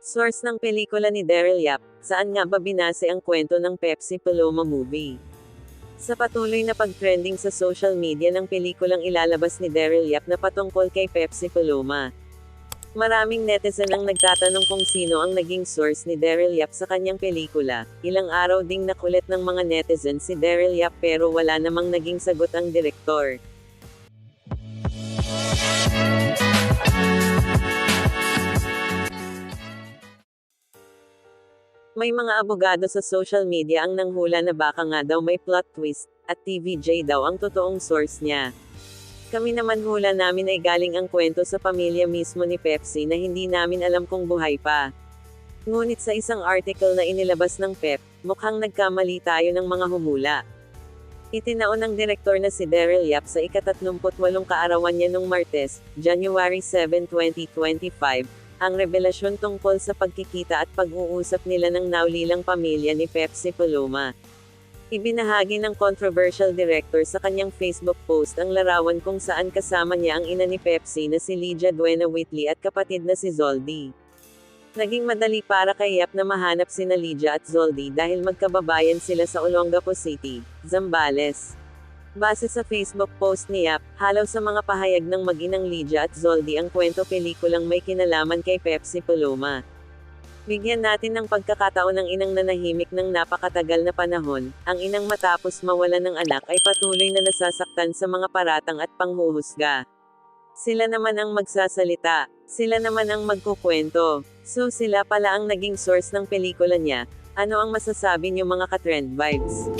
Source ng pelikula ni Daryl Yap, saan nga ba binase ang kwento ng Pepsi Paloma movie? Sa patuloy na pag-trending sa social media ng pelikulang ilalabas ni Daryl Yap na patungkol kay Pepsi Paloma. Maraming netizen ang nagtatanong kung sino ang naging source ni Daryl Yap sa kanyang pelikula. Ilang araw ding nakulit ng mga netizen si Daryl Yap pero wala namang naging sagot ang direktor. May mga abogado sa social media ang nanghula na baka nga daw may plot twist, at TVJ daw ang totoong source niya. Kami naman hula namin ay galing ang kwento sa pamilya mismo ni Pepsi na hindi namin alam kung buhay pa. Ngunit sa isang article na inilabas ng Pep, mukhang nagkamali tayo ng mga humula. Itinaon ng direktor na si Daryl Yap sa ika-38 kaarawan niya nung Martes, January 7, 2025, ang revelasyon tungkol sa pagkikita at pag-uusap nila ng naulilang pamilya ni Pepsi Paloma. Ibinahagi ng controversial director sa kanyang Facebook post ang larawan kung saan kasama niya ang ina ni Pepsi na si Lydia Duena Whitley at kapatid na si Zoldy. Naging madali para kay Yap na mahanap sina Lydia at Zoldy dahil magkababayan sila sa Olongapo City, Zambales. Base sa Facebook post ni Yap, halaw sa mga pahayag ng mag-inang Lydia at Zoldy ang kwento pelikulang may kinalaman kay Pepsi Paloma. Bigyan natin ng pagkakataon ng inang nanahimik ng napakatagal na panahon. Ang inang matapos mawalan ng anak ay patuloy na nasasaktan sa mga paratang at panghuhusga. Sila naman ang magsasalita. Sila naman ang magkukwento. So sila pala ang naging source ng pelikula niya. Ano ang masasabi niyo mga ka-trend vibes?